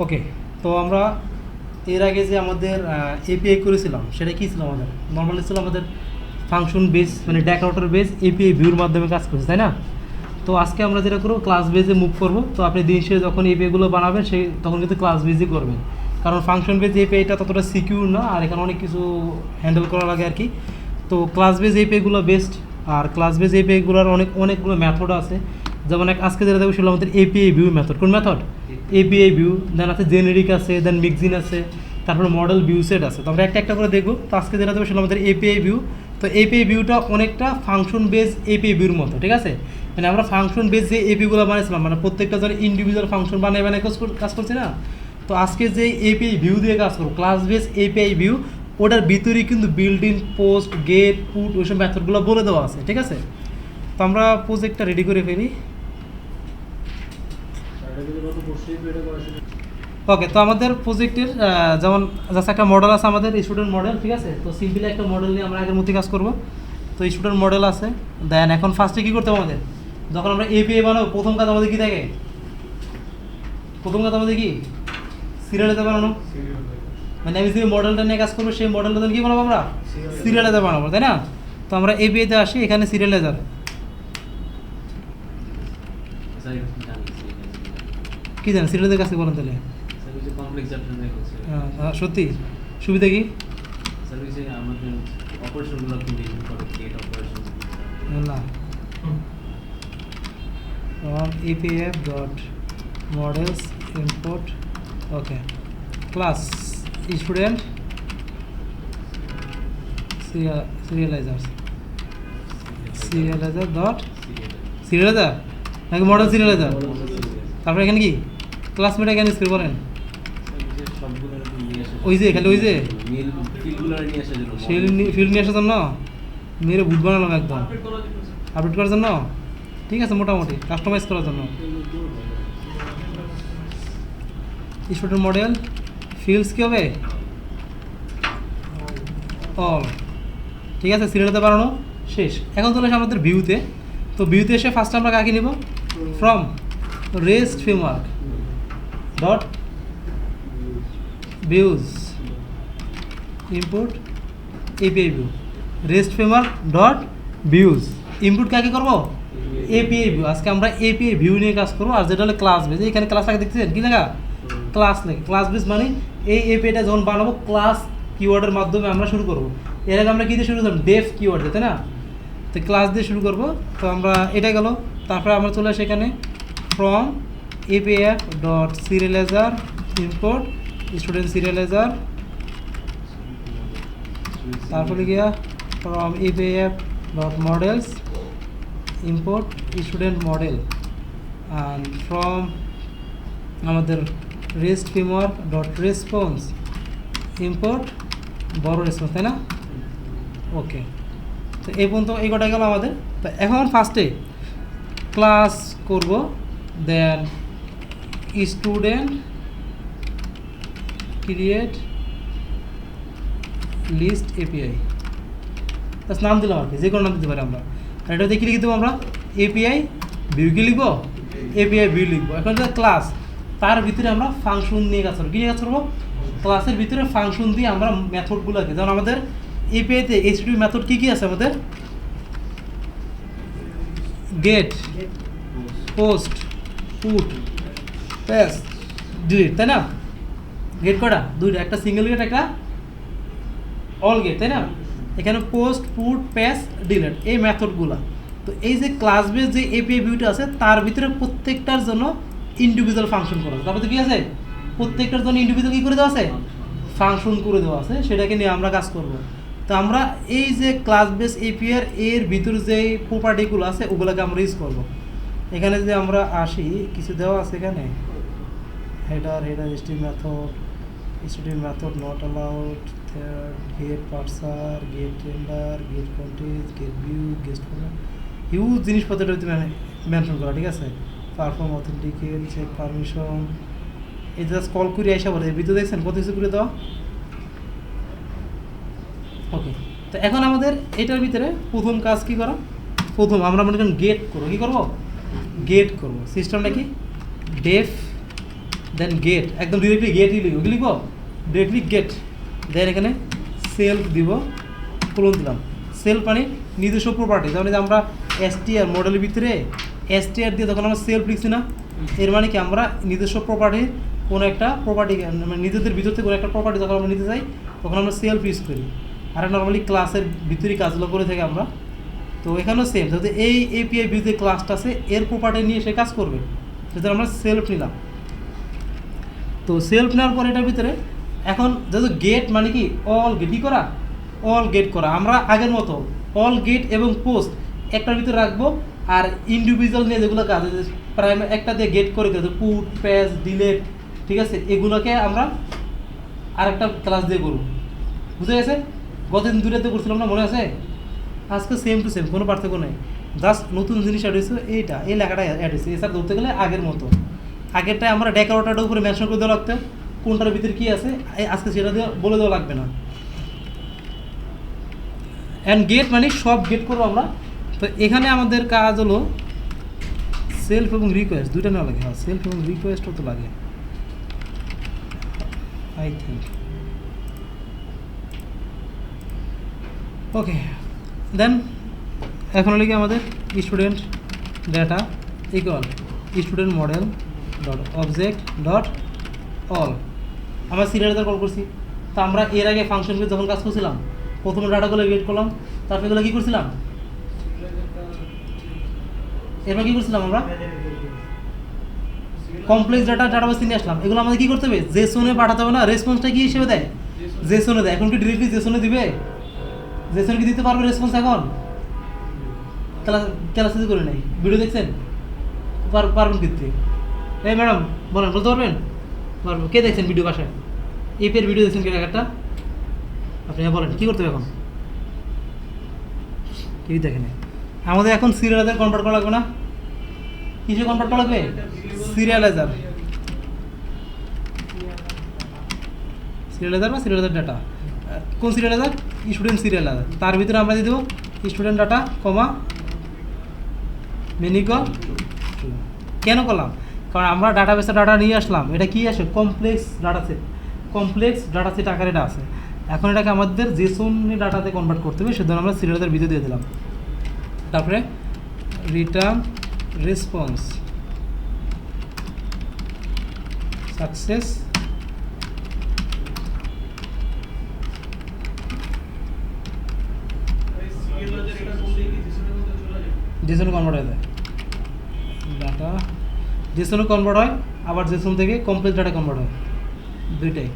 ওকে, তো আমরা এর আগে যে আমাদের এপিআই করেছিলাম সেটা কী ছিল? আমাদের নর্মালি ছিল আমাদের ফাংশন বেস, মানে ডেকোরেটর বেস এপিআই ভিউর মাধ্যমে কাজ করছে, তাই না? তো আজকে আমরা যেটা করবো ক্লাস বেজে মুভ করবো। তো আপনি দিন শেষে যখন এপিআইগুলো বানাবেন সেই তখন কিন্তু ক্লাস বেজই করবেন, কারণ ফাংশন বেজ এপিআইটা ততটা সিকিউর না, আর এখানে অনেক কিছু হ্যান্ডেল করা লাগে আর কি। তো ক্লাস বেজ এপিআইগুলো বেস্ট, আর ক্লাস বেজ এপিআইগুলোর অনেকগুলো মেথড আছে। যেমন আজকে যেটা দেখবো সেগুলো আমাদের এপিআই ভিউ মেথড। কোন মেথড? API view. দেন আছে জেনেরিক আছে, দেন মিক্সিন আছে, তারপরে মডেল ভিউ সেট আছে। তো আমরা একটা করে দেখবো। তো আজকে যেটা দেখবো সেটা আমাদের এপিআই ভিউ। তো এপিআই ভিউটা অনেকটা ফাংশন বেজ এপিআই ভিউর মতো, ঠিক আছে? মানে আমরা ফাংশন বেজ যে এপিগুলো বানিয়েছিলাম, মানে প্রত্যেকটা ধরে ইন্ডিভিজুয়াল ফাংশন বানিয়ে কাজ করছি না। তো আজকে যে এপিআই ভিউ দিয়ে কাজ করবো, ক্লাস বেজ এপিআই ভিউ, ওটার ভিতরেই কিন্তু build in, post, get, put, ওইসব মেথডগুলো বলে দেওয়া আছে, ঠিক আছে? তো আমরা প্রজেক্টটা রেডি করে ফেলি। ওকে, তো আমাদের প্রজেক্টের যেমন জাস্ট একটা মডেল আছে, আমাদের স্টুডেন্ট মডেল, ঠিক আছে? তো সিম্পলি একটা মডেল নিয়ে আমরা আগের মধ্যে কাজ করব। তো স্টুডেন্ট মডেল আছে। দেন এখন ফার্স্টে কী করতে হবে আমাদের? যখন আমরা এপিআই বানাবো প্রথম কাজ আমাদের কী থাকে? প্রথম কাজ আমাদের কি? সিরিয়ালাইজার বানানো। মানে আমি যে মডেলটা নিয়ে কাজ করবো সেই মডেলটা কী বানাবো? আমরা সিরিয়ালাইজার বানাবো, তাই না? তো আমরা এপিআইতে আসি, এখানে সিরিয়ালাইজার। কী জানেন সিরিয়ালাইজার কাছে বলেন তাহলে? সত্যি সুবিধা কি? না, from epf dot models import, okay, class student serializers dot serializer নাকি মডেল সিরিয়ালাইজার। তারপরে এখানে কি ক্লাসমেট এখানে স্ক্রিন করেন, ওই যে খালি ওই যে ফিল্ড নিয়ে আসার জন্য মেরে বুট বানালাম একদম আপডেট করার জন্য, ঠিক আছে? মোটামুটি কাস্টমাইজ করার জন্য স্টুডেন্ট মডেল ফিল্ডস কী হবে? অল, ঠিক আছে? সিরিয়ালতে বানানো শেষ। এখন চলে আসে আমাদের ভিউতে। তো ভিউতে এসে ফার্স্ট আমরা কাকে নিব? From rest framework dot views input API view, rest framework dot views input কাকে করবো? API view. আজকে আমরা এপিআই ভিউ নিয়ে কাজ করবো। আর যেটা হলো ক্লাস বেস, এখানে ক্লাস লাগে দেখতেছেন কি লেখা? ক্লাস লেখা। ক্লাস বেস মানে এই এপিআইটা যখন বানাবো ক্লাস কিওয়ার্ডের মাধ্যমে আমরা শুরু করবো। এর আগে আমরা কী দিয়ে শুরু করলাম? ডেফ কিওয়ার্ড দিয়ে, তাই না? তো ক্লাস দিয়ে শুরু করবো। তো আমরা এটা গেল। তারপরে আমরা চলে আসি এখানে from APF dot serializer import student serializer, তারপরে গিয়া from APF dot models import student model, and from আমাদের rest framework dot response import বড় রেসপন্স, তাই না? ওকে, তো এই পর্যন্ত এই কটা গেল আমাদের। তো এখন ফার্স্টে ক্লাস করব, then student create list API, তার নাম দিলাম আর কি, যে কোনো নাম দিতে পারি আমরা। আর এটা দেখি লিখে দেবো আমরা এপিআই ভিউ, কি লিখবো? এপিআই ভিউ লিখবো। এখন যে ক্লাস, তার ভিতরে আমরা ফাংশন নিয়ে কাজ করবো। কী নিয়ে কাজ করবো? ক্লাসের ভিতরে ফাংশন দিয়ে আমরা মেথডগুলোকে, যেমন আমাদের এপিআইতে এইচটিএমএল মেথড কী কী আছে? আমাদের গেট, পোস্ট, পুট, প্যাস, ডিলিট, তাই না? গেট কটা? দুইটা, একটা সিঙ্গেল গেট, একটা অল গেট, তাই না? এখানে পোস্ট, পুট, প্যাস, ডিলিট, এই মেথডগুলো। তো এই যে ক্লাস বেস যে এপিআই ভিউটা আছে তার ভিতরে প্রত্যেকটার জন্য ইন্ডিভিজুয়াল ফাংশন করা আছে। তারপরে কী আছে? প্রত্যেকটার জন্য ইন্ডিভিজুয়াল কী করে দেওয়া আছে? ফাংশন করে দেওয়া আছে। সেটাকে নিয়ে আমরা কাজ করব। তো আমরা এই যে ক্লাস বেস এপিআই এর ভিতরে যে প্রপার্টিগুলো আছে ওগুলোকে আমরা ইউজ করব। এখানে যদি আমরা আসি, কিছু দেওয়া আছে এখানে, header method not allowed, get parser, get tender, get content, get view, guest huge জিনিসপত্রটা মেনশন করা, ঠিক আছে? পারফর্ম অথেন্টিকেট, চেক পারমিশন, এই জাস্ট কল করে আসা বলে ভিডিও দেখছেন কত কিছু করে দেওয়া। ওকে, তো এখন আমাদের এটার ভিতরে প্রথম কাজ কি করা? প্রথম আমরা মনে করেন গেট করবো। কী করবো? গেট করবো। সিস্টেমটা কি? ডেফ দেন গেট, একদম ডিরেক্টলি গেটই লিখব, কি লিখব ডিরেক্টলি গেট। দেন এখানে সেলফ দিব, কোলন দিলাম। সেলফ মানে নিজস্ব প্রপার্টি, যেমন যে আমরা এসটিআর মডেলের ভিতরে এসটিআর দিয়ে তখন আমরা সেলফ লিখছি না, এর মানে কি আমরা নিজস্ব প্রপার্টির কোনো একটা প্রপার্টি মানে নিজেদের ভিতর থেকে কোনো একটা প্রপার্টি যখন আমরা নিতে চাই তখন আমরা সেলফ ইউজ করি। আর নর্মালি ক্লাসের ভিতরেই কাজগুলো করে থাকি আমরা। তো এখানেও সেম, যেহেতু এই এপিআই ভিউ যে ক্লাসটা আছে এর প্রপার্টি নিয়ে সে কাজ করবে, সেটা আমরা সেলফ নিলাম। তো সেলফ নেওয়ার পর এটার ভিতরে এখন যেহেতু গেট মানে কি অল গেট করা, অল গেট করা, আমরা আগের মতো অল গেট এবং পোস্ট একটার ভিতরে রাখবো। আর ইন্ডিভিজুয়াল নিয়ে যেগুলো কাজ প্রাইমারি একটা দিয়ে গেট করে দেবো, পুট প্যাচ ডিলেট, ঠিক আছে, এগুলোকে আমরা আরেকটা ক্লাস দিয়ে করবো। বুঝে গেছে? গতদিন দূরেতে করছিলাম না, মনে আছে? আজকে সেম টু সেম, কোনো পার্থক্য নেই, জাস্ট নতুন জিনিস অ্যাড হয়েছে, এইটা এই লেখাটা অ্যাড হয়েছে। এছাড়া ধরতে গেলে আগের মতো, আগেরটায় আমরা ডেকোরেটরটার উপরে মেনশন করে দেওয়া লাগতো কোনটার ভিতরে কী আছে, আজকে সেটা দিয়ে বলে দেওয়া লাগবে না। অ্যান্ড গেট মানে সব গেট করবো আমরা। তো এখানে আমাদের কাজ হলো সেলফ এবং রিকোয়েস্ট দুইটা নেওয়া লাগে। হ্যাঁ, সেলফ এবং রিকোয়েস্টও তো লাগে আই থিঙ্ক। ওকে, দেন এখন হলো কি আমাদের student data equal student model dot object dot all. আমরা সিরিয়ালাইজার কল করছি। তো আমরা এর আগে ফাংশনগুলো যখন কাজ করছিলাম প্রথমে ডাটাগুলো গেট করলাম, তারপরে এগুলো কী করছিলাম, এরপর কী করছিলাম আমরা কমপ্লেক্স ডাটা ডাটাবেসে নিয়ে আসলাম। এগুলো আমাদের কী করতে হবে, জেসনে পাঠাতে হবে না, রেসপন্সটা কী হিসেবে দেয়, জেসনে দেয়। এখন কি ডিরেক্টলি জেসনে দিবে, জেসনে কি দিতে পারবে রেসপন্স এখন? ক্লাসে করে নেই, ভিডিও দেখছেন, পারবেন কিন্তু। এই ম্যাডাম বলেন, বলতে পারবেন? পারবো। কে দেখছেন ভিডিও বাসায়? এপের ভিডিও দেখছেন কে একটা? আপনি বলেন কী করতে হবে এখন? টিভি দেখেন। আমাদের এখন সিরিয়ালাইজার কনভার্ট করা লাগবে না? কিসে কনভার্ট করা লাগবে? সিরিয়ালাইজার, সিরিয়ালাইজার বা সিরিয়ালাইজার ডাটা। কোন সিরিয়ালাইজার? স্টুডেন্ট সিরিয়ালাইজার। তার ভিতরে আমরা দিয়ে দেবো স্টুডেন্ট ডাটা কমা মেনিকল। কেন করলাম? কারণ আমরা ডাটাবেসে ডাটা নিয়ে আসলাম, এটা কি আসে complex data set, complex data set আকারে এটা আছে। এখন এটাকে আমাদের জেসন ডাটাতে কনভার্ট করতে হবে, সেজন্য আমরা সিরিয়ালাইজার ভিতরে দিয়ে দিলাম। তারপরে রিটার্ন রেসপন্স সাকসেস জেসনে কনভার্ট হয়ে যায় ডাটা, জেসনে কনভার্ট হয়, আবার জেসন থেকে কমপ্লেক্স ডাটা কনভার্ট হয়, দুইটাই।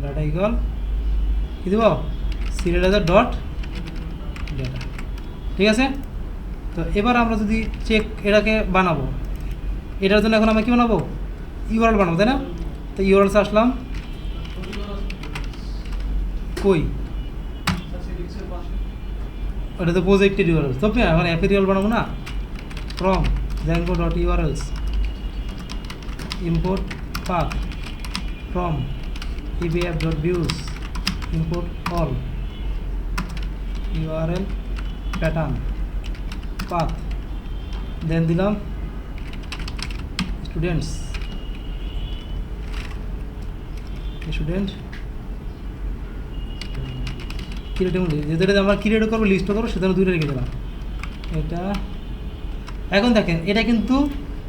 ডাটা ইকুয়াল কী দেব, সিরিয়ালাইজার ডট ডেটা, ঠিক আছে। তো এবার আমরা যদি চেক এটাকে বানাবো, এটার জন্য এখন আমরা কী বানাবো, ইউআরএল বানাবো, তাই না? তো ইউআরএলসে আসলাম, কই ওটা তো প্রজেক্টের ইউআরএল, তো এখন অ্যাপের ইউআরএল বানাবো না। From Zango dot URLs import path from pbf dot views import all url pattern path, then দিলাম স্টুডেন্ট ক্রিয়েট, যেটা আমরা ক্রিয়েট করবো লিস্ট করবো সেটা দুইটা রেখে দিলাম। এটা এখন দেখেন এটা কিন্তু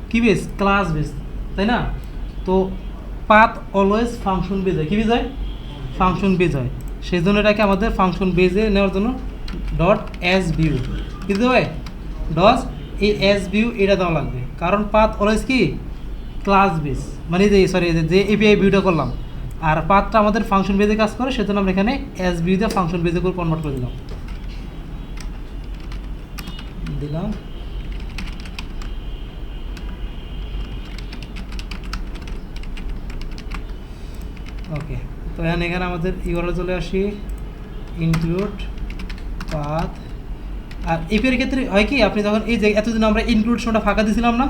কি বেস, ক্লাস বেস, তাই না? তো পাথ অলওয়েজ ফাংশন বেজ হয়, কী বেজ হয়, ফাংশন বেজ হয়। সেই জন্য এটাকে আমাদের ফাংশন বেজে নেওয়ার জন্য ডট এস ভিউ কী দিতে হবে, ডট এই এস ভিউ এটা দেওয়া লাগবে। কারণ পাথ অলওয়েজ কি ক্লাস বেস, মানে যে এপিআই ভিউটা করলাম, আর পাথটা আমাদের ফাংশন বেজে কাজ করে, সেজন্য আমরা এখানে এস ভিউ দিয়ে ফাংশন বেজে করে কনভার্ট করে দিলাম। ওকে, তো এখানে আমাদের ইউআরএল চলে আসি, ইনক্লুড পাথ। আর এপিআই ক্ষেত্রে হয় কি, আপনি যখন এই যে এতদিন আমরা ইনক্লুড শোটা ফাঁকা দিয়েছিলাম না,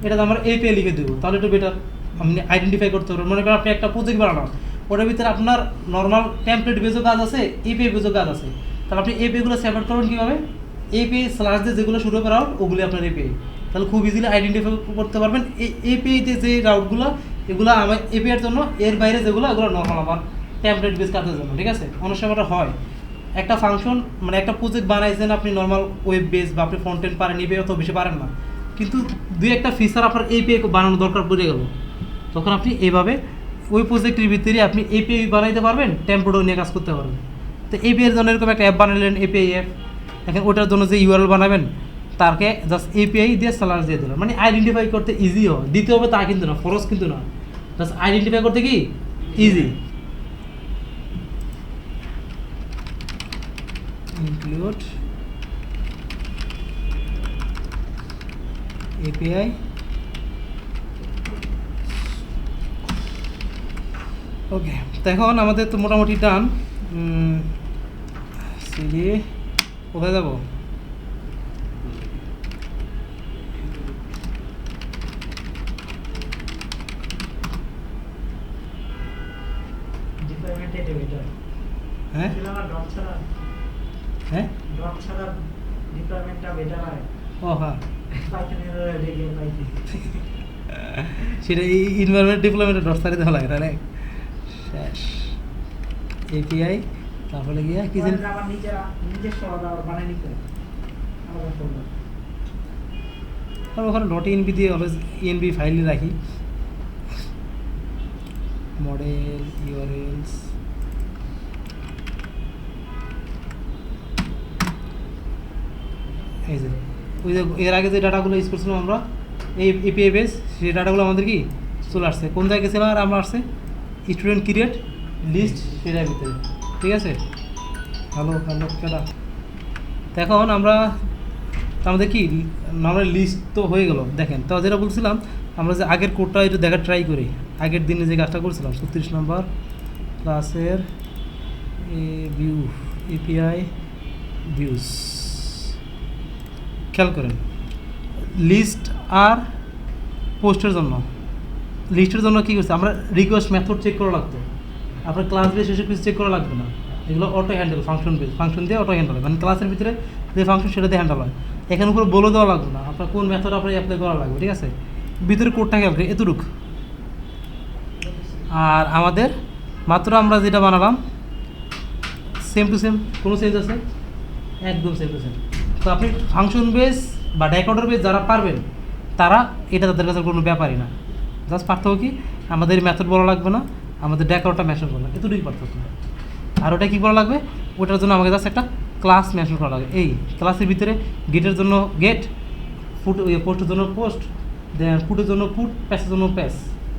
এটা আমরা এপিআই লিখে দেবো, তাহলে একটু বেটার আপনি আইডেন্টিফাই করতে পারবেন। মনে করেন আপনি একটা প্রজেক্ট বানানো, ওটার ভিতরে আপনার নর্মাল টেমপ্লেট বেজও কাজ আছে, এপিআই বেজও কাজ আছে, তাহলে আপনি এপিআইগুলো সেপারেট করবেন কীভাবে? এপিআই স্ল্যাশ দিয়ে যেগুলো শুরু হবে রাউট, ওগুলি আপনার এপিআই, তাহলে খুব ইজিলি আইডেন্টিফাই করতে পারবেন। এই এপিআইতে যে রাউটগুলো, এগুলো আমার এপিআইয়ের জন্য, এর বাইরে যেগুলো এগুলো নর্মাল আমার টেমপ্লেট বেস কাজের জন্য, ঠিক আছে? অনেক সময় ওটা হয় একটা ফাংশন, মানে একটা প্রজেক্ট বানাইছেন আপনি নর্মাল ওয়েব বেস বা আপনি ফ্রন্ট এন্ড পারেন, এপিআই অত বেশি পারেন না, কিন্তু দুই একটা ফিচার আপনার এপিআই বানানো দরকার পড়ে গেল, তখন আপনি এইভাবে ওই প্রজেক্টের ভিতরে আপনি এপিআই বানাইতে পারবেন, টেমপ্লেটও নিয়ে কাজ করতে পারবেন। তো এপিআইয়ের জন্য এরকম একটা অ্যাপ বানালেন, এপিআই অ্যাপ, এখন ওটার জন্য যে ইউআরএল বানাবেন তারকে জাস্ট এপিআই দিয়ে স্ল্যাশ দিয়ে দিলাম, মানে আইডেন্টিফাই করতে ইজি হয়, দিতে হবে তা কিন্তু না, ফরজ কিন্তু না, জাস্ট আইডেন্টিফাই করতে কি ইজি। ইনক্লুড এপিআই ওকে। তো এখন আমাদের তো মোটামুটি ডান। সিডি কোথায় যাব? হ্যাঁ হ্যাঁ ও হ্যাঁ, সেটা এই ইনভারনমেন্ট ডিপ্লয়মেন্টের ডট ছাড়িয়ে দেওয়া লাগে তাহলে শেষ। এপিআই তারপরে গিয়া কি জানি আর ওখানে ডট ইএনবি দিয়ে অলওয়েজ ইএনবি ফাইলে রাখি, মডেল ইউআরএলস এই যে ওই যে এর আগে যে ডাটাগুলো ইউজ করছিলাম আমরা এই এপিআই বেস, সেই ডাটাগুলো আমাদের কি চলে আসছে কোন জায়গায় গেছিলাম, আর আমরা আসছে স্টুডেন্ট ক্রিয়েট লিস্ট সেটার ভিতরে, ঠিক আছে? হ্যালো হ্যালো কেটা। এখন আমরা আমাদের কি নর্মাল লিস্ট তো হয়ে গেল। দেখেন তো যেটা বলছিলাম, আমরা যে আগের কোডটা একটু দেখা ট্রাই করি, আগের দিনে যে কাজটা করছিলাম 36 নম্বর ক্লাসের ভিউ এপিআই ভিউস, খেয়াল করেন লিস্ট আর পোস্টের জন্য, লিস্টের জন্য কী করছে আমরা রিকোয়েস্ট মেথড চেক করা লাগতো, আপনার ক্লাস বেস এসে কিছু চেক করা লাগবে না, এগুলো auto handle function base, function দিয়ে অটো হ্যান্ডেল হয়, মানে ক্লাসের ভিতরে যে ফাংশন সেটা দিয়ে হ্যান্ডেল হয়, এখানে উপরে বলে দেওয়া লাগবে না আপনার কোন মেথড আপনার অ্যাপ্লাই করা লাগবে, ঠিক আছে? ভিতরে কোডটা খেয়াল করি এতটুক। আর আমাদের মাত্র আমরা যেটা বানালাম সেম টু সেম, কোনো চেঞ্জ আছে? একদম সেম টু সেম। তো আপনি ফাংশন বেস বা ডেকোডার বেস যারা পারবেন তারা এটা তাদের কাছে কোনো ব্যাপারই না, জাস্ট পার্থক্য কি আমাদের মেথড বলা লাগবে না, আমাদের ডেকোডারটা মেনশন করা লাগবে, এতটুকুই পার্থক্য। আর ওটা কী করা লাগবে, ওটার জন্য আমাকে জাস্ট একটা ক্লাস মেনশন করা লাগবে, এই ক্লাসের ভিতরে গেটের জন্য গেট, ফুট পোস্টের জন্য পোস্ট, দেন ফুটের জন্য ফুট, প্যাসের জন্য প্যাস,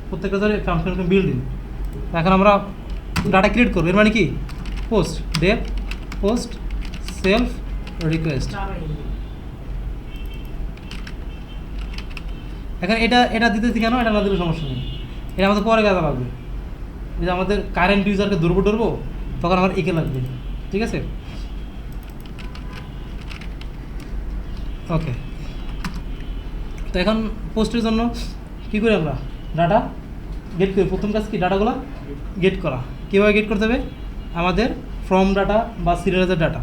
প্রত্যেকটা ধরে ফাংশন বিল্ডিং। এখন আমরা ডাটা ক্রিয়েট করবো, এর মানে কি post def post self request. এখন এটা দিতেছি কেন, এটা না দিলে সমস্যা নেই, এটা আমাদের পরে কাজে লাগবে, যে আমাদের কারেন্ট ইউজারকে ধরবো তখন আমার একে লাগবে, ঠিক আছে? ওকে। তো এখন পোস্টের জন্য কী করি আমরা ডাটা গেট করি, প্রথম কাজ কি ডাটাগুলো গেট করা। কীভাবে গেট করতে হবে, আমাদের ফ্রম ডাটা বা সিরিয়ালাইজার ডাটা,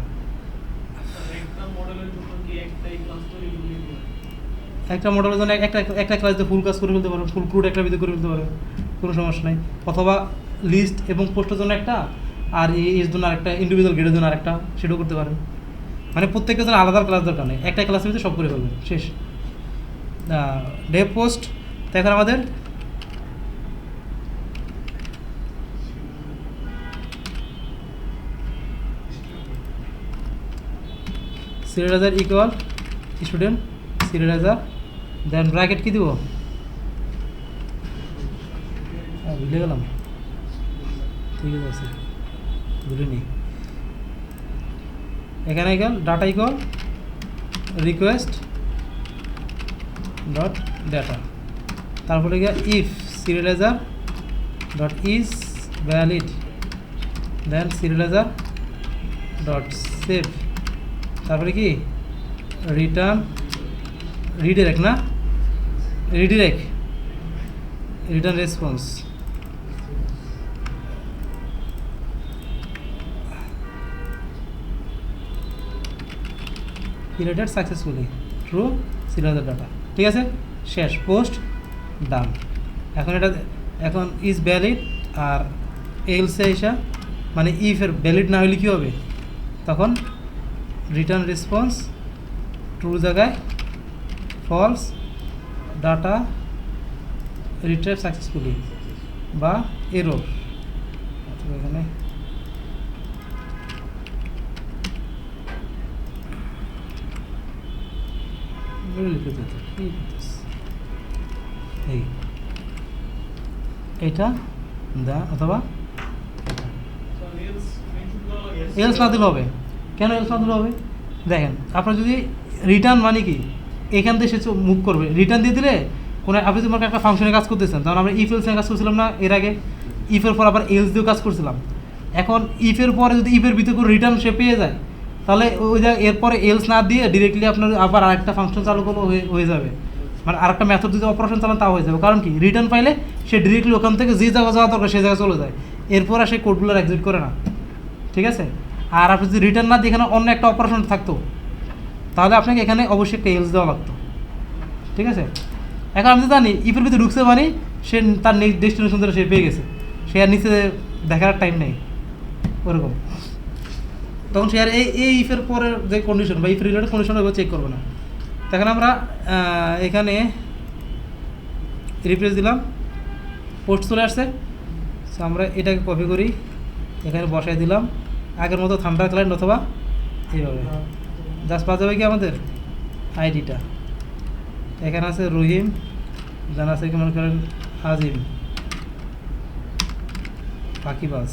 একটা মডেলের জন্য একটা ক্লাসে ফুল কাজ করে ফেলতে পারো, ফুল ক্রুড একটা ভিতরে করে ফেলতে পারো, কোনো সমস্যা নেই। অথবা লিস্ট এবং পোস্টের জন্য একটা, আর এর জন্য আরেকটা, ইন্ডিভিজুয়াল গেটের জন্য আরেকটা, সেটাও করতে পারেন। মানে প্রত্যেকের জন্য আলাদা ক্লাস দরকার নেই, একটা ক্লাসের ভিতরে সব করে ফেলবেন, শেষ। Def post. তো এখন আমাদের serializer equal student serializer, then bracket কী দিব, ভুলে গেলাম, ঠিক আছে ভুলে নিই। এখানে equal data equal request dot data, তারপরে গিয়ে if serializer dot is valid, then serializer dot save, তারপরে কি রিটার্ন রিডিরেক্ট, না redirect return response created successfully true serial data, ঠিক আছে, শেষ, পোস্ট, ডান। এখন এটা এখন ইজ ভ্যালিড আর এলসে এসা মানে ইফের ভ্যালিড না হলে কী হবে, তখন রিটার্ন রেসপন্স ট্রু জায়গায় ফলস, ডাটা রিট্রাইভ সাকসেসফুলি বা এরর। এখানে এইটা দা অথবা এলস না দিলে হবে। কেন এলস না দিলে হবে, দেখেন আপনার যদি রিটার্ন মানে কি এখান থেকে সে মুভ করবে, রিটার্ন দিয়ে দিলে কোনো আপনি যদি একটা ফাংশনে কাজ করতেছেন, তখন আমরা ইফ এলস কাজ করছিলাম না এর আগে, ইফের পর আবার এলস দিয়েও কাজ করছিলাম। এখন ইফের পরে যদি ইফের ভিতরে করে রিটার্ন সে পেয়ে যায়, তাহলে ওই এরপরে এলস না দিয়ে ডিরেক্টলি আপনার আবার আরেকটা ফাংশন চালু করলে হয়ে যাবে, মানে আরেকটা মেথড যদি অপারেশন চালান তাও হয়ে যাবে। কারণ কি রিটার্ন পাইলে সে ডিরেক্টলি ওখান থেকে যে জায়গা যাওয়া দরকার সেই জায়গায় চলে যায়, এরপর আর সেই কোডগুলো এক্সিকিউট করে না, ঠিক আছে। আর আপনি যদি রিটার্ন না দিয়ে এখানে অন্য একটা অপারেশন থাকতো, তাহলে আপনাকে এখানে অবশ্যই একটা এলস দেওয়া লাগতো, ঠিক আছে। এখন আমি তো জানি ইফের ভিতরে ঢুকছে মানে সে তার ডেস্টিনেশন ধরে সে পেয়ে গেছে, সে আর নিচে দেখার টাইম নেই ওরকম, তখন সে আর এই ইফের পরের যে কন্ডিশন বা ইফ রিলেটেড কন্ডিশন ওইভাবে চেক করবে না। তখন আমরা এখানে রিপ্লেস দিলাম, পোস্ট চলে আসছে, সো আমরা এটাকে কপি করি এখানে বসাই দিলাম আগের মতো থান্ডার ক্লায়েন্ট অথবা এইভাবে জাস্ট পাওয়া যাবে কি আমাদের আইডিটা এখানে আছে রহিম, দেন আছে কি মনে করেন আজিম, পাখিবাজ,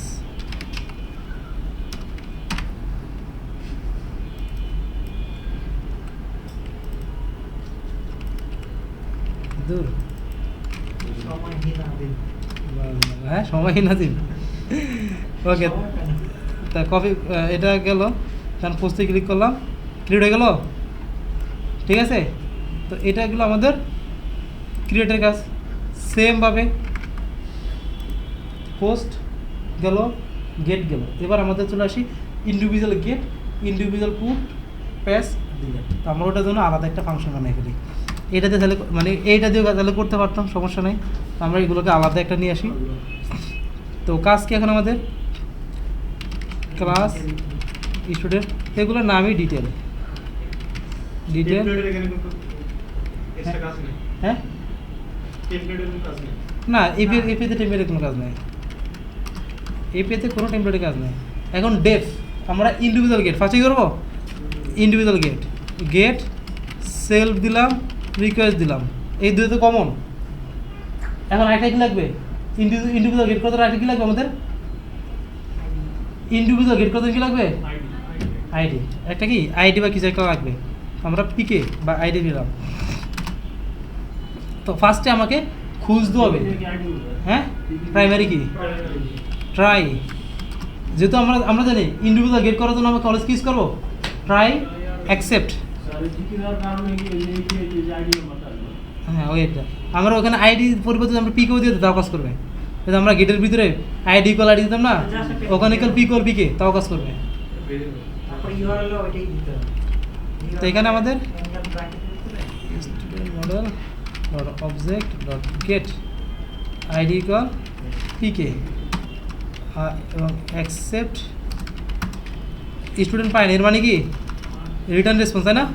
দূর হ্যাঁ সময়হীন আজিম, ওকে। তা কপি এটা গেল, তখন পোস্টে ক্লিক করলাম, ক্রিয়েট হয়ে গেল, ঠিক আছে। তো এটা গেলো আমাদের ক্রিয়েটের কাজ। সেমভাবে পোস্ট গেল, গেট গেল, এবার আমাদের চলে আসি ইন্ডিভিজুয়াল গেট, ইন্ডিভিজুয়াল পুট, প্যাস দিলেন। তো আমরা ওটার জন্য আলাদা একটা ফাংশন বানাই ফেলি, এটাতে তাহলে মানে এইটা দিয়ে তাহলে করতে পারতাম, সমস্যা নেই। আমরা এগুলোকে আলাদা একটা নিয়ে আসি। তো কাজ কি এখন আমাদের ক্লাস স্টুডেন্ট, এগুলোর নামই ডিটেল, ডিটেল হ্যাঁ না এপিতে টেম্পলেটের কোনো কাজ নেই, এপিতে কোনো টেম্পলেটের কাজ নেই। এখন ডেফ আমরা ইন্ডিভিজুয়াল গেট ফার্স্টে করবো, ইন্ডিভিজুয়াল গেট, গেট সেলফ দিলাম, রিকোয়েস্ট দিলাম, এই দুটো তো কমন। এখন একটা কি লাগবে, ইন্ডিভিজুয়াল গেট করতে একটা কি লাগবে আমাদের, ইন্ডিভিজুয়াল গেট করতে কি লাগবে আইডি, একটা কি আইডি বা কিছু একটা লাগবে, আমরা পিকে বা আইডি দিলাম। তো ফার্স্টে আমাকে খুঁজতে হবে, হ্যাঁ প্রাইমারি কি ট্রাই, যেহেতু আমরা জানি ইন্ডিভিজুয়াল গেট করার জন্য আমরা কলেজ কি ইউজ করবো, ট্রাই অ্যাকসেপ্ট, হ্যাঁ ওইটা আমরা ওখানে আইডি পরিবর্তে আমরা পিকেও দিয়ে তাও কাজ করবে। যদি আমরা গেটের ভিতরে আইডি কল আইডি দিতাম না, ওখানে কল পি কল পিকে তাও কাজ করবে। তো এখানে আমাদের student model dot object dot get ID call PK এবং অ্যাকসেপ্ট স্টুডেন্ট পায় না, এর মানে কি রিটার্ন রেসপন্স, তাই না,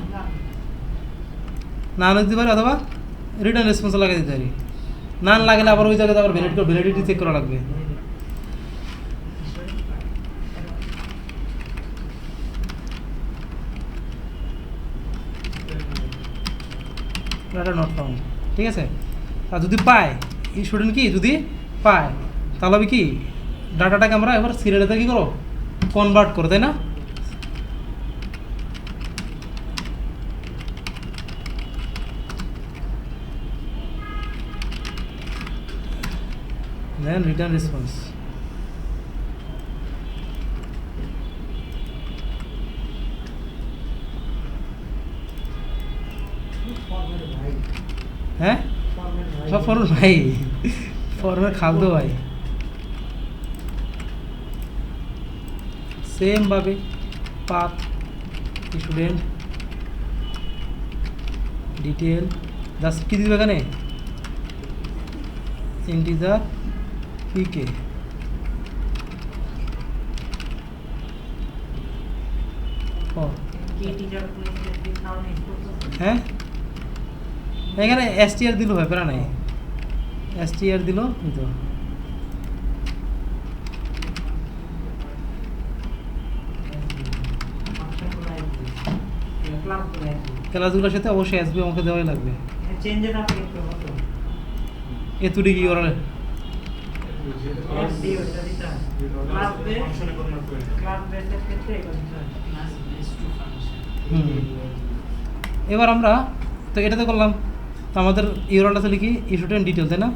না দিতে পারি অথবা রিটার্ন রেসপন্স লাগিয়ে দিতে পারি, না লাগলে আবার ওই জায়গাতে আবার ভ্যালিডিটি চেক করা লাগবে। নট ফাউন্ড, ঠিক আছে। আর যদি পায় স্টুডেন্ট কি যদি পায় তাহলে হবে কি ডাটাটাকে আমরা এবার সিরিয়ালে কী করো কনভার্ট করো, তাই না। then return response, হ্যাঁ সব ফরম্যাট ভাই ফর্মের খালতো ভাই সেম ভাবে পাথ স্টুডেন্ট ডিটেল জাস্ট কি দিবে এখানে ইন্টিজার পিকে হ্যাঁ এখানে এসটিআর দিল হয় প্যারা নাই এসটিআর দিল তো ক্লাসগুলোর সাথে অবশ্যই আসবে আমাকে দেওয়াই লাগবে এতুটি কি করালে এবার আমরা তো এটাতে করলাম তো আমাদের ইউরলটা আছে লিখি স্টুডেন্ট ডিটেল তাই না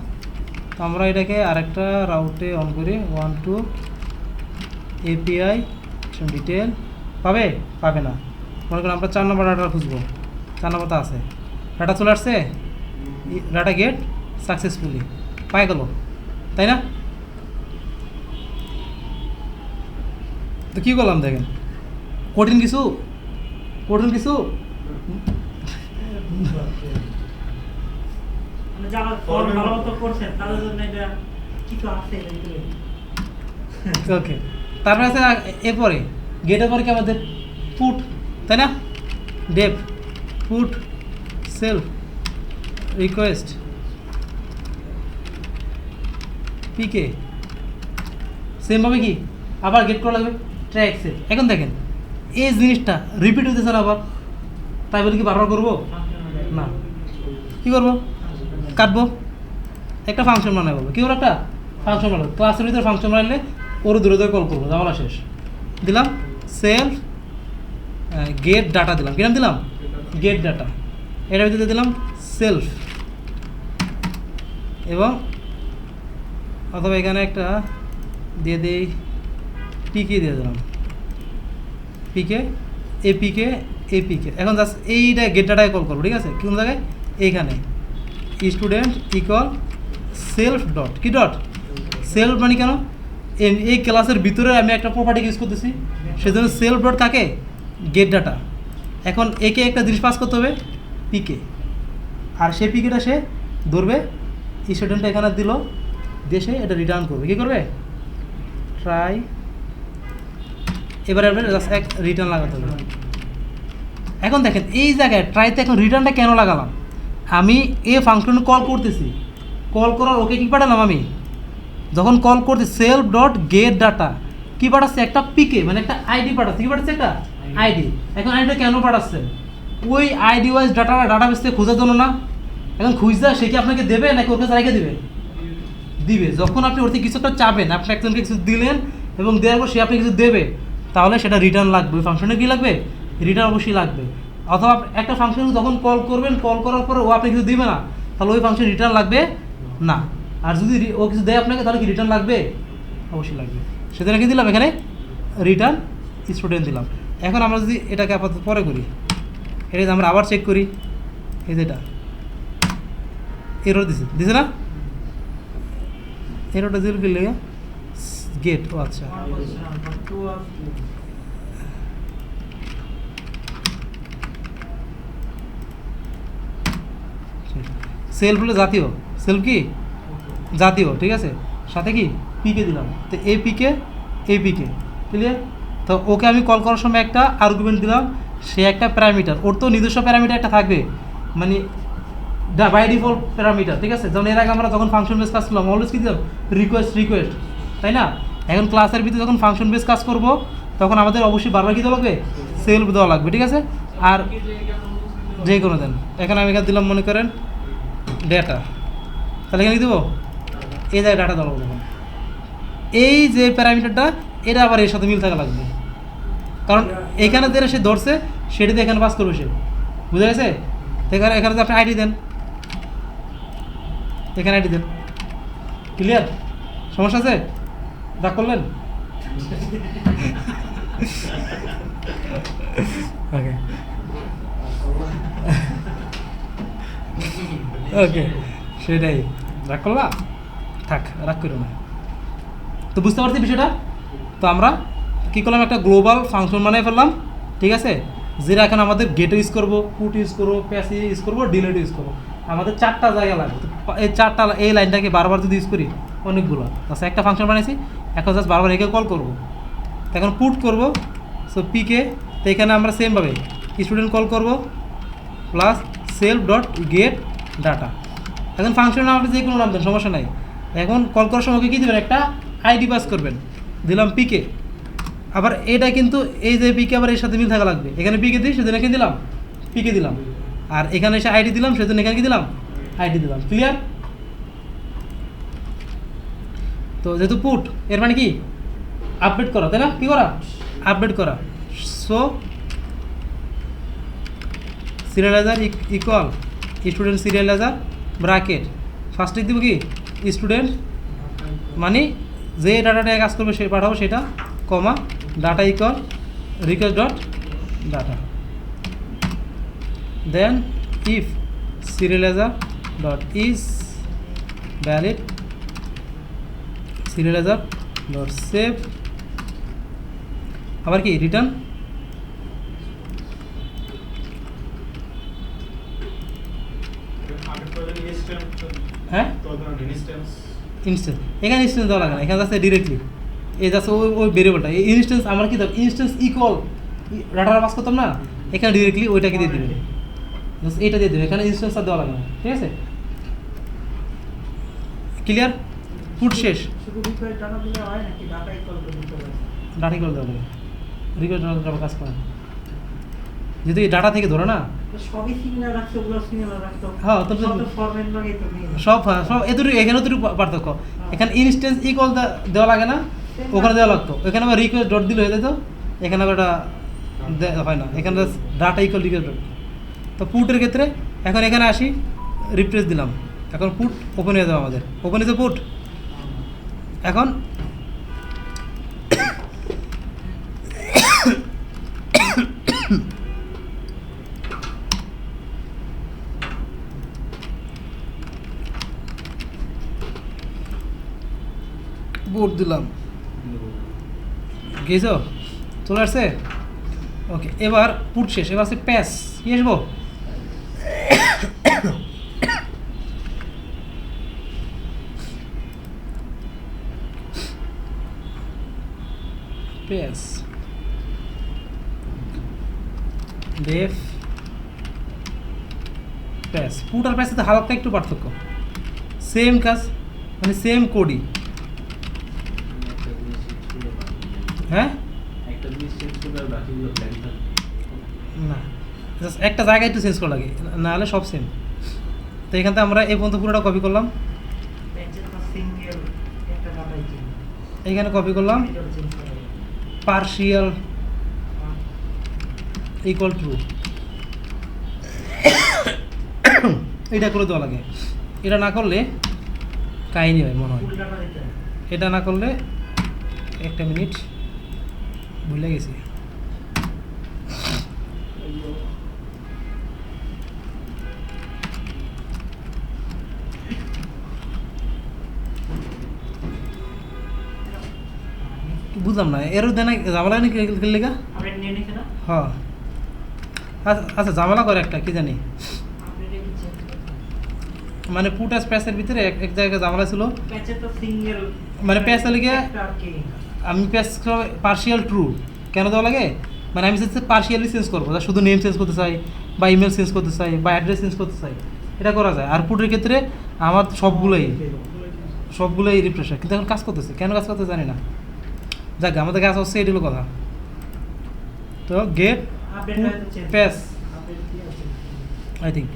তো আমরা এটাকে আরেকটা রাউটে অন করে 1 2 এপিআই ডিটেল পাবে পাবে না মনে করেন আমরা 4 নম্বর ডাটা খুঁজবো 4 নম্বরটা আছে ডাটা চলে আসছে ডাটা গেট সাকসেসফুলি পাই গেল তাই না তো কী করলাম দেখেন কঠিন কিছু ওকে তারপরে আছে এরপরে গেটের পরে কি আমাদের পুট তাই না ডেপ পুট সেলফ রিকোয়েস্ট পিকে সেমভাবে কি আবার গেট করা লাগবে ট্র্যাক সেট এখন দেখেন এই জিনিসটা রিপিট হতেছে না আবার তাই বলে কি বারবার করবো না কী করবো কাটবো একটা ফাংশন বানাই বলবো কী করবো একটা ফাংশন বানাবো ক্লাসের ভিতরে ফাংশন বানালে ওর দূরে দূরে কল করবো জামালা শেষ দিলাম সেলফ গেট ডাটা দিলাম কিরম দিলাম গেট ডাটা এটার ভিতরে দিলাম সেলফ এবং অথবা এখানে একটা দিয়ে দিই পিকে দিয়ে দিলাম পিকে এপিকে এখন জাস্ট এইটা গেট ডাটায় কল করবো ঠিক আছে কোন জায়গায় এইখানে স্টুডেন্ট ইকুয়াল সেলফ ডট কি ডট সেলফ মানে কেন এই ক্লাসের ভিতরে আমি একটা প্রপার্টি ইউজ করতেছি সেজন্য সেলফ ডট কাকে গেট ডাটা এখন একে একটা জিনিস পাস করতে হবে পিকে আর সেই পিকেটা সে ধরবে স্টুডেন্টটা এখানে দিল দেশে এটা রিটার্ন করবে কী করবে ট্রাই এবারে আপনার জাস্ট এক রিটার্ন লাগাতে হবে এখন দেখেন এই জায়গায় ট্রাইতে এখন রিটার্নটা কেন লাগালাম আমি এ ফাংশন কল করতেছি কল করার ওকে কী পাঠালাম আমি যখন কল করছি সেলফ ডট গেট ডাটা কী পাঠাচ্ছে একটা পিকে মানে একটা আইডি পাঠাচ্ছে কী পাঠাচ্ছে একটা আইডি এখন আইডিটা কেন পাঠাচ্ছে ওই আইডি ওয়াইজ ডাটাবেস থেকে খোঁজার জন্য না এখন খুঁজতে সে কি আপনাকে দেবে নাকি ওর কাছে রেখে দেবে দিবে যখন আপনি ওর থেকে কিছু একটা চাবেন আপনি একজনকে কিছু দিলেন এবং দেওয়ার পর সে আপনি কিছু দেবে তাহলে সেটা রিটার্ন লাগবে ওই ফাংশনে কী লাগবে রিটার্ন অবশ্যই লাগবে অথবা একটা ফাংশন যখন কল করবেন কল করার পরে ও আপনি কিছু দিবে না তাহলে ওই ফাংশন রিটার্ন লাগবে না আর যদি ও কিছু দেয় আপনাকে তাহলে কি রিটার্ন লাগবে অবশ্যই লাগবে সেজন্য কি দিলাম এখানে রিটার্ন স্টুডেন্ট দিলাম এখন আমরা যদি এটাকে আপাতত পরে করি এটা আমরা আবার চেক করি এই যেটা এরর দিছে না এররটা দিল কি লেগে গেট ও আচ্ছা সেলফ হলো জাতীয় সেলফ কি জাতীয় ঠিক আছে সাথে কি পিকে দিলাম তো এপিকে ক্লিয়ার তো ওকে আমি কল করার সময় একটা আর্গুমেন্ট দিলাম সে একটা প্যারামিটার ওর তো নিজস্ব প্যারামিটার একটা থাকবে মানে বাই ডিফল্ট প্যারামিটার ঠিক আছে যেমন এর আগে আমরা যখন ফাংশন বেস কাজ করলাম অলওয়েজ কি দিলাম রিকোয়েস্ট তাই না এখন ক্লাসের ভিতরে যখন ফাংশন বেস কাজ করব তখন আমাদের অবশ্যই বারবার কী দেওয়া লাগবে সেলফ দেওয়া লাগবে ঠিক আছে আর যে কোনো দেন এখন আমি এখানে দিলাম মনে করেন ডেটা তাহলে এখানে দেবো এই জায়গায় ডাটা দেওয়া লাগবে এই যে প্যারামিটারটা এটা আবার এর সাথে মিল থাকা লাগবে কারণ এখানে যেটা সে ধরছে সেটাতে এখানে পাস করবে সে বুঝা গেছে এখানে যদি আপনি আইডি দেন এখানে আইডি দেন ক্লিয়ার সমস্যা আছে রাগ করলেন ওকে ওকে সেটাই রাগ করলা থাক, রাগ করো না। তো বুঝতে পারছি বিষয়টা। তো আমরা কী করলাম, একটা গ্লোবাল ফাংশন বানিয়ে ফেললাম, ঠিক আছে, যেটা এখন আমাদের গেট ইউজ করবো, পুট ইউজ করবো, প্যাস ইউজ করবো, ডিলেট ইউজ করবো। আমাদের 4টা জায়গা লাগবে। তো এই 4টা, এই লাইনটাকে বারবার যদি ইউজ করি অনেকগুলো, আচ্ছা একটা ফাংশন বানিয়েছি, এখন জাস্ট বারবার একে কল করবো। এখন পুট করবো, সো পিকে, তো এখানে আমরা সেমভাবে স্টুডেন্ট কল করবো plus self dot gate data. এখন ফাংশন আপনি যে কোনো নাম দেন, সমস্যা নাই। এখন কল করার সময় কী দেবেন, একটা আইডি পাস করবেন, দিলাম পিকে। আবার এটা কিন্তু এই যে পিকে আবার এর সাথে মিল থাকা লাগবে। এখানে পিকে দিই সেজন্য এখানে দিলাম পিকে দিলাম, আর এখানে এসে আইডি দিলাম সেজন্য এখানে কি দিলাম, আইডি দিলাম। ক্লিয়ার? তো যেহেতু পুট, এর মানে কি আপডেট করা, তাই না? কী করা? আপডেট করা। সো সিরিয়ালাইজার ইকুয়াল স্টুডেন্ট সিরিয়ালাইজার ব্র্যাকেট, ফার্স্টে দিব কি স্টুডেন্ট, মানে যে ডাটাটা কাজ করবে সে পাঠাবো সেটা, comma data equal request dot data. Then if serializer dot is valid serializer dot save, আবার কি রিটার্ন হ্যাঁ ইনস্ট্যান্স। এখানে ইনস্ট্যান্স দেওয়া লাগে না, এখানে যাচ্ছে ডিরেক্টলি এই যাচ্ছে ওই ভেরিয়েবলটা। এই ইনস্ট্যান্স আমার কি দেবো, ইনস্ট্যান্স ইকুয়াল ডাটাটা পাস করতাম না, এখানে ডিরেক্টলি ওইটাকে দিয়ে দেবেন, এইটা দিয়ে দেবেন, এখানে ইনস্ট্যান্স আর দেওয়া লাগে না। ঠিক আছে? ক্লিয়ার? পুট শেষ। ডাটা ইকুয়াল দেওয়া লাগে, রিকোয়েস্ট ডাটা কাজ করে যদি এই ডাটা থেকে ধরে না, হ্যাঁ তো সব এতটুকু, এখানে এতটুকু পার্থক্য। এখানে ইনস্ট্যান্স ইকুয়াল দেওয়া লাগে না, ওখানে দেওয়া লাগতো। এখানে আবার রিকোয়েস্ট ডট দিলে হয়ে যেত, এখানে আবার ওটা হয় না, এখানে ডাটা ইকুয়াল রিকোয়েস্ট ডট। তো পুটের ক্ষেত্রে এখন এখানে আসি, রিফ্রেশ দিলাম, এখন পুট ওপেন হয়ে যাবে আমাদের, ওপেন হয়েছে পুট। এখন বোর্ড দিলাম, গেছ চলে আসছে। ওকে, এবার পুট শেষ, এবার আছে প্যাস। কি আসবো, প্যাস ডেফ প্যাস। পুট আর প্যাসের হালকা একটু পার্থক্য, সেম কাজ, মানে সেম কোডই। হ্যাঁ না, জাস্ট একটা জায়গায় একটু চেঞ্জ করা লাগে, না হলে সব সেম। তো এখান থেকে আমরা এই পর্যন্ত পুরোটা কপি করলাম, এইখানে কপি করলাম পার্শিয়াল ইকুয়াল ট্রু, এটা করে দেওয়া লাগে। এটা না করলে কাহিনী হয় মনে হয়, এটা না করলে, একটা মিনিট ভুলে গেছি। বুঝলাম না, এর দেনা ঝামেলা নেই লেখা। হ্যাঁ আচ্ছা, ঝামেলা করে একটা কি জানি, মানে পুট আর প্যাসের ভিতরে এক জায়গায় ঝামেলা ছিল, মানে প্যাসের লিগে আমি প্যাস পার্শিয়াল ট্রু কেন দেওয়া লাগে, মানে আমি পার্শিয়ালি চেঞ্জ করবো, শুধু নেম চেঞ্জ করতে চাই, বা ইমেল চেঞ্জ করতে চাই, বা অ্যাড্রেস চেঞ্জ করতে চাই, এটা করা যায়। আর পুটের ক্ষেত্রে আমার সবগুলোই রিফ্রেশ হয়, কিন্তু এখন কাজ করতেছে, কেন কাজ করতে জানি না। যাক, আমাদের কাজ হচ্ছে এটি হলো কথা। তো গেট প্যাস আই থিঙ্ক,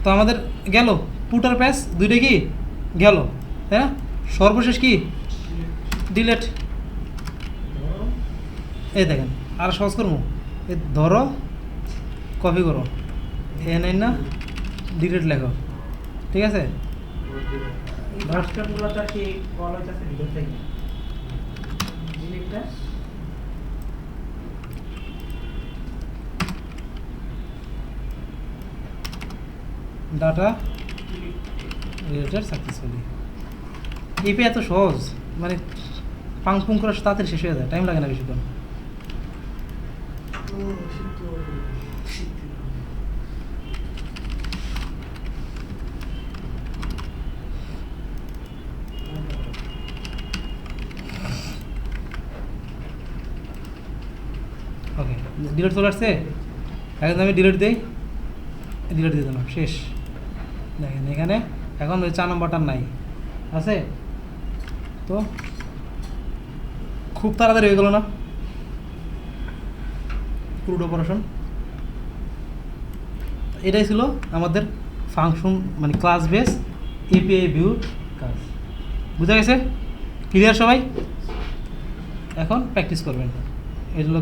তো আমাদের গেল পুট আর প্যাস দুইটা কি গেল, তাই না? সর্বশেষ কি ডিলেট। এই দেখেন, আর সহজ করবো, এই ধরো কপি করো, এ নাই না ডিলেট লেখো, ঠিক আছে? Data related successfully. এপিআই এত সহজ, মানে পাং পুং করে তাড়াতাড়ি শেষ হয়ে যায়, টাইম লাগে না বেশিক্ষণ। ওকে, ডিলেট চলে আসছে। এখন আমি ডিলেট দিই, ডিলেট দিয়ে দিলাম, শেষ। দেখেন এখানে এখন ওই 4 নম্বরটার নাই, আছে তো খুব তাড়াতাড়ি হয়ে গেল না ক্রুড অপারেশন। এটাই ছিল আমাদের ফাংশন মানে ক্লাস বেস এপিআই ভিউর কাজ। বুঝা গেছে? ক্লিয়ার সবাই? এখন প্র্যাকটিস করবেন এগুলো।